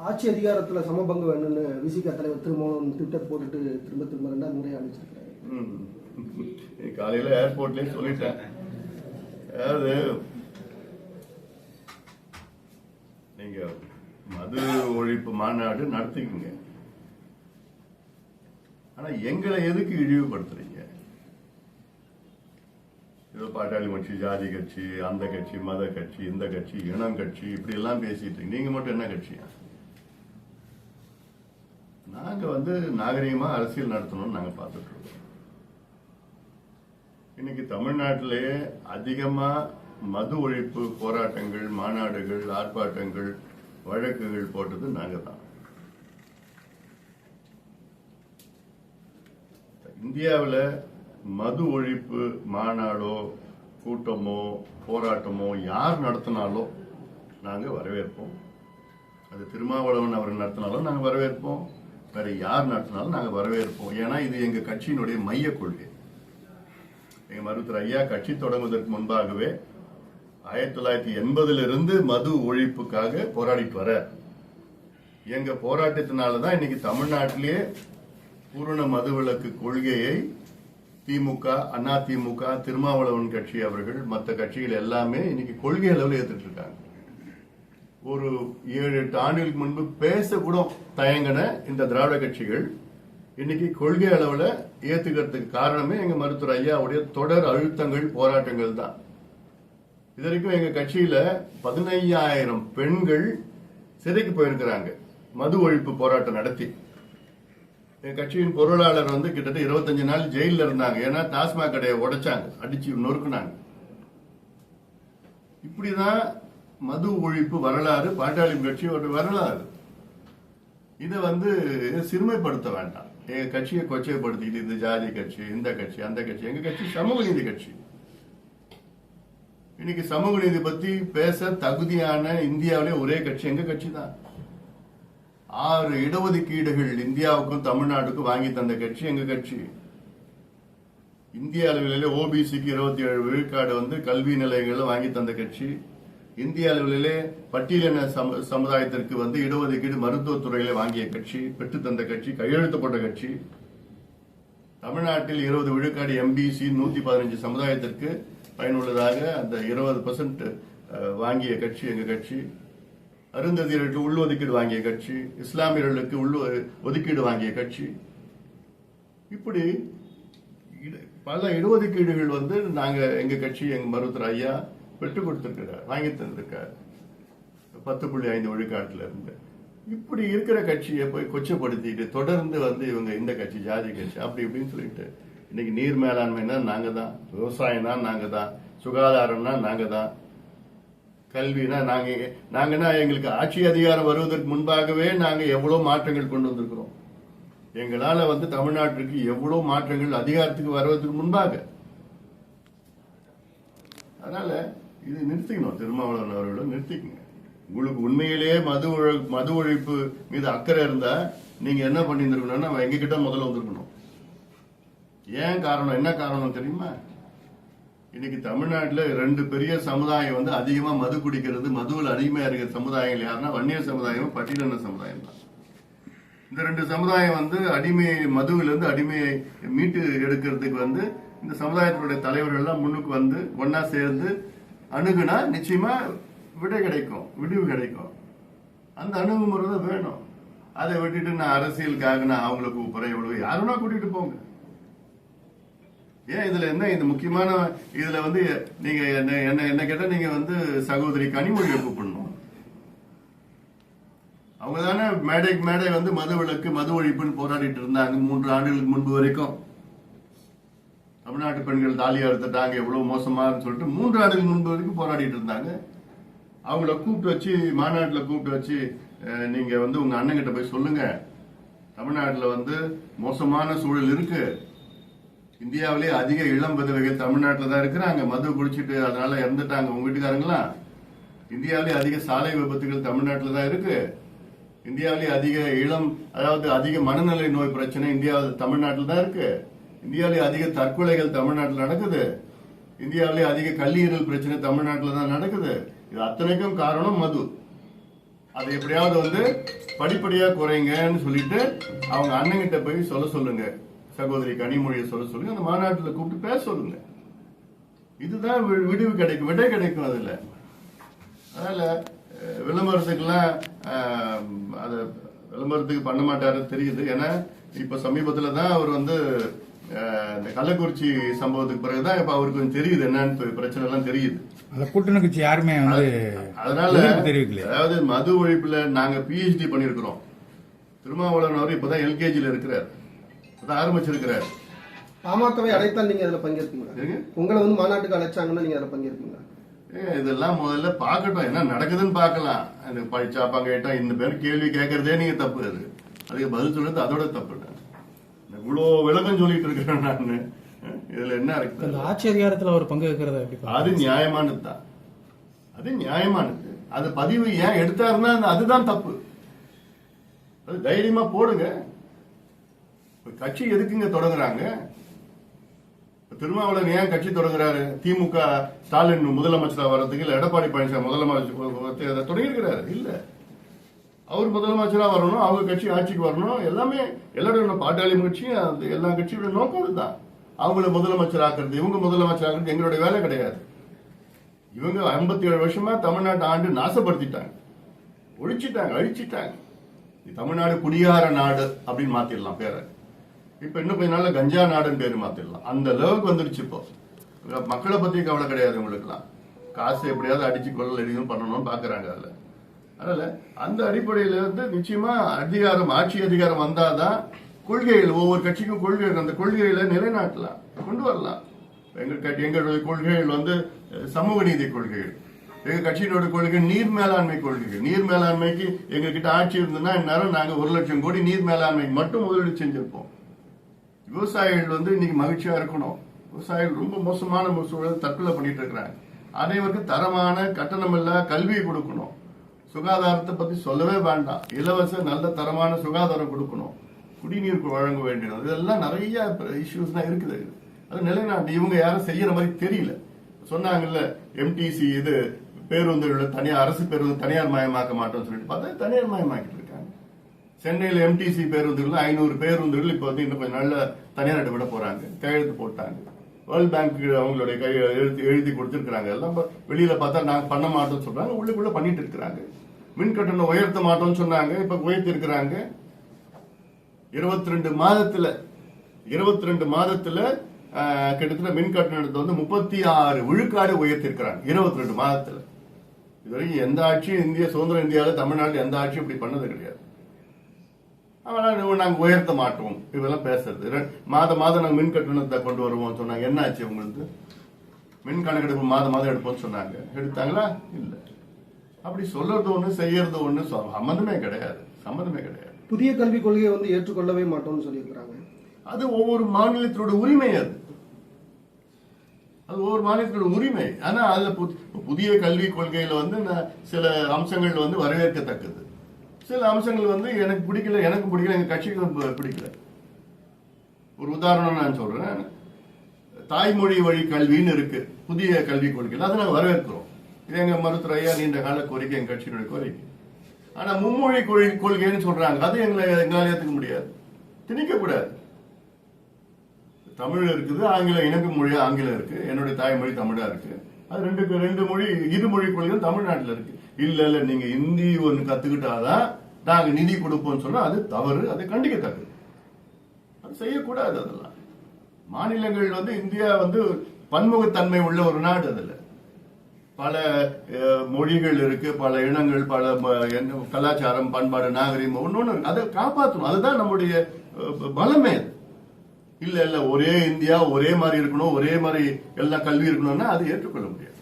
ஆட்சி அதிகாரத்தில் சமபங்கு வேணும்னு விசிக தலைவர் திரும்பவும் ட்விட்டர் போட்டுட்டு திரும்ப 2 முறை அனுப்பிச்சிருக்காரு. காலையில் ஏர்போர்ட்லேயே சொல்லிட்டேன். அதாவது நீங்க மது ஒழிப்பு மாநாடு நடத்திக்கங்க, ஆனா எங்களை எதுக்கு இழிவுபடுத்துறீங்க? ஏதோ பாட்டாளி கட்சி, ஜாதி கட்சி, அந்த கட்சி, மத கட்சி, இந்த கட்சி, இனம் கட்சி, இப்படி எல்லாம் பேசிட்டு நீங்க மட்டும் என்ன கட்சியா? நாங்க நாகரிகமா அரசியல் நடத்தணும்னு நாங்க பார்த்துட்டு இருக்கோம். இன்னைக்கு தமிழ்நாட்டிலேயே அதிகமா மது ஒழிப்பு போராட்டங்கள், மாநாடுகள், ஆர்ப்பாட்டங்கள், வழக்குகள் போட்டது நாங்க தான். இந்தியாவில் மது ஒழிப்பு மாநாடோ, கூட்டமோ, போராட்டமோ யார் நடத்தினாலும் நாங்க வரவேற்போம். அது திருமாவளவன் அவர் நடத்தினாலும் நாங்க வரவேற்போம், வேற யார் நடத்தினாலும் நாங்க வரவேற்போம். ஏன்னா இது எங்க கட்சியினுடைய மைய கொள்கை. எங்க மருத்துவர் ஐயா கட்சி தொடங்குவதற்கு முன்பாகவே 1980 மது ஒழிப்புக்காக போராடிட்டு வர எங்க போராட்டத்தினாலதான் இன்னைக்கு தமிழ்நாட்டிலேயே பூரண மதுவிலக்கு கொள்கையை திமுக, அதிமுக, திருமாவளவன் கட்சி அவர்கள், மற்ற கட்சிகள் எல்லாமே இன்னைக்கு கொள்கை அளவில் ஏத்துட்டு இருக்காங்க. ஒரு 7-8 ஆண்டுகளுக்கு முன்பு பேச கூட தயங்கின இந்த திராவிட கட்சிகள் இன்னைக்கு கொள்கை அளவில் ஏத்துக்கிறதுக்கு காரணமே எங்க மருத்துவர் ஐயாவுடைய தொடர் அழுத்தங்கள், போராட்டங்கள் தான். இது வரைக்கும் எங்க கட்சியில 15,000 பெண்கள் சிறைக்கு போயிருக்கிறாங்க மது ஒழிப்பு போராட்டம் நடத்தி. எங்க கட்சியின் பொருளாளர் கிட்டத்தட்ட 25 நாள் ஜெயில இருந்தாங்க. ஏன்னா டாஸ்மாக் கடையை உடைச்சாங்க, அடிச்சு நொறுக்குனாங்க. இப்படிதான் மது ஒழிப்பு வரலாறு, பாட்டாளி கட்சி ஒரு வரலாறு. இதை சிறுமைப்படுத்த வேண்டாம். எங்க கட்சியை கொச்சைப்படுத்திட்டு இந்த ஜாதி கட்சி, இந்த கட்சி, அந்த கட்சி. எங்க கட்சி சமூக நீதி கட்சி. இன்னைக்கு சமூக நீதி பத்தி பேச தகுதியான இந்தியாவிலே ஒரே கட்சி எங்க கட்சி தான். 6 இடஒதுக்கீடுகள் இந்தியாவுக்கும் தமிழ்நாட்டுக்கும் வாங்கி தந்த கட்சி எங்க கட்சி. இந்திய அளவிலே ஓபிசிக்கு 27 விழுக்காடு கல்வி நிலையங்களை வாங்கி தந்த கட்சி. இந்திய அளவிலே பட்டியலின சமுதாயத்திற்கு இடஒதுக்கீடு மருத்துவத்துறையில வாங்கிய கட்சி, பெற்று தந்த கட்சி, கையெழுத்தப்பட்ட கட்சி. தமிழ்நாட்டில் 20 விழுக்காடு எம்பிசி 115 சமுதாயத்திற்கு பயனுள்ளதாக அந்த 20% வாங்கிய கட்சி எங்க கட்சி. அருந்ததியர்களுக்கு உள்ஒதுக்கீடு வாங்கிய கட்சி, இஸ்லாமியர்களுக்கு ஒதுக்கீடு வாங்கிய கட்சி. இப்படி பல இடஒதுக்கீடுகள் நாங்க எங்க கட்சி, எங்க மருத்துவர் ஐயா பெற்றுக் கொடுத்திருக்கிறார், வாங்கி தந்திருக்காரு 10.5 விழுக்காட்டுல இருந்து. இப்படி இருக்கிற கட்சியை போய் கொச்சப்படுத்திட்டு தொடர்ந்து இவங்க இந்த கட்சி, ஜாதி கட்சி, அப்படி இப்படின்னு சொல்லிட்டு இன்னைக்கு நீர் மேலாண்மைனா நாங்க தான், விவசாயம் தான் நாங்க தான், சுகாதாரம்னா நாங்க தான், கல்வினா நாங்கன்னா எங்களுக்கு ஆட்சி அதிகாரம் வருவதற்கு முன்பாகவே நாங்க எவ்வளவு மாற்றங்கள் கொண்டு வந்திருக்கிறோம். எங்களால தமிழ்நாட்டிற்கு எவ்வளவு மாற்றங்கள் அதிகாரத்துக்கு வருவதற்கு முன்பாக. அதனால இது நிறுத்திக்கணும். திருமாவளவன் அவர்களும் நிறுத்திக்கங்க. உங்களுக்கு உண்மையிலேயே மது ஒழிப்பு மீது அக்கறை இருந்தா நீங்க என்ன பண்ணிருக்கணும்னா எங்க கிட்ட முதல்ல வந்திருக்கணும். ஏன் காரணம், என்ன காரணம் தெரியுமா? இன்னைக்கு தமிழ்நாட்டில் 2 பெரிய சமுதாயம் அதிகமா மது குடிக்கிறது, மதுவில் அடிமையா இருக்கிற சமுதாயங்கள் யாருன்னா வன்னியர் சமுதாயம், பட்டியலின சமுதாயம் தான். இந்த 2 சமுதாயம் அடிமை மதுவிலிருந்து அடிமையை மீட்டு எடுக்கிறதுக்கு இந்த சமுதாயத்தினுடைய தலைவர்கள் எல்லாம் முன்னுக்கு ஒன்னா சேர்ந்து அணுகுனா நிச்சயமா விடிவு கிடைக்கும். அந்த அணுகுமுறை தான் வேணும். அதை விட்டுட்டு நான் அரசியலுக்காக நான் அவங்களை கூப்பிடுறேன், எவ்வளவு யாருன்னா கூட்டிட்டு போங்க. ஏன் இதுல என்ன இந்த முக்கியமான இதுல நீங்க என்ன கேட்டா நீங்க சகோதரி கனிமொழியை கூப்பிடணும். அவங்க தானே மேடைக்கு மேடை மது விலக்கு, மது ஒழிப்புன்னு போராடிட்டு இருந்தாங்க 3 ஆண்டுகளுக்கு முன்பு வரைக்கும். தமிழ்நாட்டு பெண்கள் தாலி அறுத்துட்டாங்க, எவ்வளவு மோசமானு சொல்லிட்டு 3 ஆண்டுகளுக்கு முன்பு வரைக்கும் போராடிட்டு இருந்தாங்க. அவங்கள கூப்பிட்டு வச்சு, மாநாட்டில் கூப்பிட்டு வச்சு, நீங்க உங்க அண்ணன் கிட்ட போய் சொல்லுங்க, தமிழ்நாட்டில் மோசமான சூழல் இருக்கு. இந்தியாவிலே அதிக இளம் விதவைகள் தமிழ்நாட்டில் தான் இருக்கிறாங்க, மது குடிச்சிட்டு அதனால இறந்துட்டாங்க உங்க வீட்டுக்காரங்களா. இந்தியாவிலே அதிக சாலை விபத்துகள் தமிழ்நாட்டில் தான் இருக்கு. இந்தியாவிலே அதிக அதாவது அதிக மனநல நோய் பிரச்சனை இந்தியாவில் தமிழ்நாட்டில் தான் இருக்கு. இந்தியாவிலே அதிக தற்கொலைகள் தமிழ்நாட்டில் நடக்குது. இந்தியாவிலே அதிக கல்லீரல் பிரச்சனை தமிழ்நாட்டில் தான் நடக்குது. இது அத்தனைக்கும் காரணம் மது. அதை எப்படியாவது வந்து படிப்படியா குறைங்கன்னு சொல்லிட்டு அவங்க அண்ணங்கிட்ட போய் சொல்லுங்க, சகோதரி கனிமொழியை சொல்லுங்க, அந்த மாநாட்டில் கூப்பிட்டு பேச சொல்லுங்க. இதுதான் விடிவு கிடைக்கும், விடை கிடைக்கும். அதுல அதனால விளம்பரத்துக்கெல்லாம் அதை விளம்பரத்துக்கு பண்ண மாட்டாரு தெரியுது. ஏன்னா இப்ப சமீபத்துல தான் அவர் வந்து இந்த கள்ளக்குறிச்சி சம்பவத்துக்கு பிறகுதான் இப்ப அவருக்கு கொஞ்சம் தெரியுது என்னன்னு பிரச்சனை எல்லாம் தெரியுது. கூட்டணி கட்சி யாருமே வந்து அதனால தெரிவிக்கல. அதாவது மது ஒழிப்புல நாங்க PhD பண்ணிருக்கிறோம். திருமாவளவன் அவர் இப்பதான் LKGல இருக்கிறார், இப்பதான் ஆரம்பிச்சிருக்கிறார். பாமகவை அழைத்தால் நீங்க அதுல பங்கேற்பீங்க? உங்களை வந்து மாநாட்டுக்கு அழைச்சாங்கன்னா நீங்க அதுல பங்கேற்பீங்க? இதெல்லாம் முதல்ல பாக்கட்டும், என்ன நடக்குதுன்னு பாக்கலாம். எனக்கு படிச்சா பங்கேட்டா இந்த பேர் கேள்வி கேட்கறதே நீங்க தப்பு. அதுக்கு பதில் சொல்றது அதோட தப்பு. இவ்வளவு விளக்கம் சொல்லிட்டு இருக்கிறேன் நான். இதுல என்ன இருக்கு? ஆட்சி அதிகாரத்தில் அவர் பங்கு வைக்கிறது அது நியாயமானது தான், அது நியாயமானது. அது பதிவு ஏன் எடுத்தாருன்னா அதுதான் தப்பு. அது தைரியமா போடுங்க. கட்சி எதுக்குங்க தொடங்குறாங்க? திருமாவளவன் ஏன் கட்சி தொடங்குறாரு? திமுக ஸ்டாலின் முதலமைச்சரா வர்றதுக்கு இல்ல எடப்பாடி பழனிசாமி முதலமைச்சர் தொடங்கியிருக்கிறாரு இல்ல. அவர் முதலமைச்சரா வரணும், அவங்க கட்சி ஆட்சிக்கு வரணும். எல்லாமே எல்லாரோட பாட்டாளி கட்சி எல்லா கட்சியோட நோக்கம் அதுதான். அவங்கள முதலமைச்சர் ஆக்குறது, இவங்க முதலமைச்சர் ஆக்குறது எங்களுடைய வேலை கிடையாது. இவங்க 57 வருஷமா தமிழ்நாட்டை ஆண்டு நாசப்படுத்திட்டாங்க, ஒழிச்சிட்டாங்க, அழிச்சிட்டாங்க. தமிழ்நாடு குடியார நாடு அப்படின்னு மாத்திடலாம் பேரை. இப்ப இன்னும் கொஞ்ச நாள்ல கஞ்சா நாடுன்னு பேரு மாத்திடலாம். அந்த அளவுக்கு வந்துருச்சு. இப்போ மக்களை பத்தி கவலை கிடையாது உங்களுக்கு எல்லாம். காசு எப்படியாவது அடிச்சு கொள்ள எதுவும் பண்ணணும்னு பாக்குறாங்க. அதுல அதனால அந்த அடிப்படையில வந்து நிச்சயமா அதிகாரம், ஆட்சி அதிகாரம் வந்தாதான் கொள்கைகள், ஒவ்வொரு கட்சிக்கும் கொள்கைகள், அந்த கொள்கைகளை நிலைநாட்டலாம், கொண்டு வரலாம். எங்களுடைய கொள்கைகள் வந்து சமூக நீதி கொள்கைகள். எங்க கட்சியினோட கொள்கை நீர் மேலாண்மை கொள்கைகள். நீர் மேலாண்மைக்கு எங்க கிட்ட ஆட்சி இருந்ததுன்னா இந்நேரம் நாங்க 1 லட்சம் கோடி நீர் மேலாண்மைக்கு மட்டும் முதலீடு செஞ்சிருப்போம். விவசாயிகள் வந்து இன்னைக்கு மகிழ்ச்சியா இருக்கணும். விவசாயிகள் ரொம்ப மோசமான சூழல் தற்கொலை பண்ணிட்டு இருக்கிறாங்க. அனைவருக்கும் தரமான கட்டணமில்லா கல்வியை கொடுக்கணும். சுகாதாரத்தை பத்தி சொல்லவே வேண்டாம். இலவச நல்ல தரமான சுகாதாரம் கொடுக்கணும். குடிநீர் வழங்க வேண்டியது, இதெல்லாம் நிறைய இஷ்யூஸ் தான் இருக்குது. அது நிலைநாட்டு இவங்க யாரும் செய்யற மாதிரி தெரியல. சொன்னாங்கல்ல MTC இது பேருந்துகளை தனியார், அரசு பேருந்து தனியார் மயமாக்க மாட்டோம்னு சொல்லிட்டு பார்த்தா தனியார் மயமாக்கிட்டு இருக்காங்க. சென்னையில் MTC பேருந்துகள் 500 பேருந்துகள் இப்ப வந்து இன்னும் கொஞ்சம் நல்ல தனியார் விட போறாங்க, கையெழுத்து போட்டாங்க. வேர்ல்ட் பேங்க் அவங்களுடைய எழுதி கொடுத்திருக்கிறாங்க. எல்லாம் வெளியில பார்த்தா நாங்க பண்ண மாட்டோம்னு சொல்றாங்க, உள்ளுக்குள்ள பண்ணிட்டு இருக்கிறாங்க. மின் கட்டணம் உயர்த்த மாட்டோம்னு சொன்னாங்க, இப்ப உயர்த்தி இருக்கிறாங்க. 22 மாதத்துல கிட்டத்தட்ட மின் கட்டணத்தை வந்து 36 விழுக்காடு உயர்த்திருக்கிறாங்க 22 மாதத்துல. இதுவரைக்கும் எந்த ஆட்சியும் சுதந்திர இந்தியாவில் தமிழ்நாட்டில் எந்த ஆட்சியும் இப்படி பண்ணது கிடையாது. நாங்க உயர்த்த மாட்டோம் இதெல்லாம் பேசுறது. மாதம் நாங்க மின் கட்டணத்தை கொண்டு வருவோம் சொன்னாங்க. என்ன ஆச்சு உங்களுக்கு? மின் கணக்கெடுப்பு மாதம் எடுப்போம்னு சொன்னாங்க, எடுத்தாங்களா? இல்ல. அப்படி சொல்றது ஒண்ணு, செய்யறது ஒண்ணு, சம்மந்தமே கிடையாது. புதிய கல்விக் கொள்கையை வந்து ஏற்றுக்கொள்ளவே மாட்டோம்னு சொல்லியிருக்கிறாங்க. அது ஒவ்வொரு மாநிலத்தோட உரிமை. அது ஒவ்வொரு மாநிலத்தோட உரிமை. ஆனா அதுல புதிய கல்விக் கொள்கையில வந்து சில அம்சங்கள் வந்து வரவேற்கத்தக்கது, சில அம்சங்கள் வந்து எனக்கு பிடிக்கல, எங்க கட்சிக்கு பிடிக்கல. ஒரு உதாரணம் நான் சொல்றேன். தாய்மொழி வழி கல்வின்னு இருக்கு புதிய கல்விக் கொள்கையில், அதை நாங்கள் வரவேற்கிறோம். இது எங்க மருத்துவர் ஐயா நீண்ட கால கோரிக்கை, எங்க கட்சியினுடைய கோரிக்கை. ஆனா மும்மொழி கொள்கைன்னு சொல்றாங்க, அது எங்களால் ஏற்றுக்க முடியாது, திணிக்க கூடாது. தமிழ் இருக்குது, ஆங்கிலம் இணக்க மொழியா ஆங்கிலம் இருக்கு, என்னுடைய தாய்மொழி தமிழா இருக்கு. அது ரெண்டு மொழி, இருமொழி கொள்கைகள் தமிழ்நாட்டில் இருக்கு. இல்ல நீங்க ஹிந்தி ஒண்ணு கத்துக்கிட்டாதான் நாங்க நிதி கொடுப்போம்னு சொன்னா அது தவறு, அதை கண்டிக்கத்தக்கது. அது செய்யக்கூடாது. அதெல்லாம் மாநிலங்கள் வந்து இந்தியா வந்து பன்முகத்தன்மை உள்ள ஒரு நாடு. அதுல பல மொழிகள் இருக்கு, பல இனங்கள், பல கலாச்சாரம், பண்பாடு, நாகரிகம் ஒன்னொன்னு இருக்கு. அதை காப்பாற்றணும். அதுதான் நம்முடைய பலமே. இல்ல ஒரே இந்தியா ஒரே மாதிரி இருக்கணும், ஒரே மாதிரி எல்லா கல்வி இருக்கணும்னா அதை ஏற்றுக்கொள்ள முடியாது.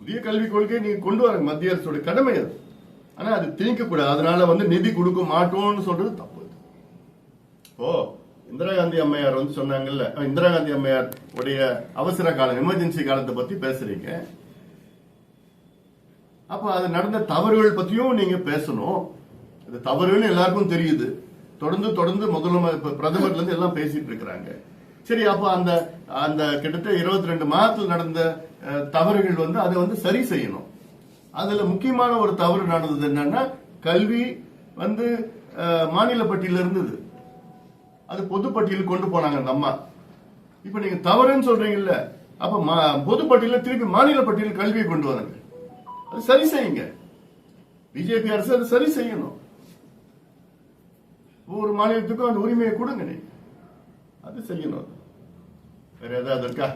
புதிய கல்விக் கொள்கை நீங்க கொண்டு வர மத்திய அரசோட கடமை அது. ஆனா அது திணிக்க கூடாது. அதனால வந்து நிதி கொடுக்க மாட்டோம்னு சொல்றது தப்பு. இந்திரா காந்தி அம்மையார் வந்து சொன்னாங்கல்ல, இந்திரா காந்தி அம்மையார் உடைய அவசர காலம், எமர்ஜென்சி காலத்தை பத்தி பேசுறீங்க. அப்ப அது நடந்த தவறுகள் பத்தியும் நீங்க பேசணும். அது தவறுன்னு எல்லாருக்கும் தெரியுது. தொடர்ந்து பிரதமர்ல இருந்து எல்லாம் பேசிட்டு இருக்கிறாங்க. சரி, அப்ப அந்த கிட்டத்தட்ட 22 மாதத்தில் நடந்த தவறுகள் வந்து அதை வந்து சரி செய்யணும். அதுல முக்கியமான ஒரு தவறு நடந்தது என்னன்னா, கல்வி வந்து மாநில பட்டியல இருந்தது, அது பொது பட்டியலுக்கு கொண்டு போனாங்க அந்த அம்மா. இப்ப நீங்க தவறுன்னு சொல்றீங்கல்ல, அப்ப பொது பட்டியல திருப்பி மாநில பட்டியல் கல்வியை கொண்டு வராங்க. அது சரி செய்யுங்க. பிஜேபி அரசு அது சரி செய்யணும். ஒவ்வொரு மாநிலத்துக்கும் அந்த உரிமையை கொடுங்க, நீங்க அது செய்யணும். வேற ஏதாவது இருக்கா?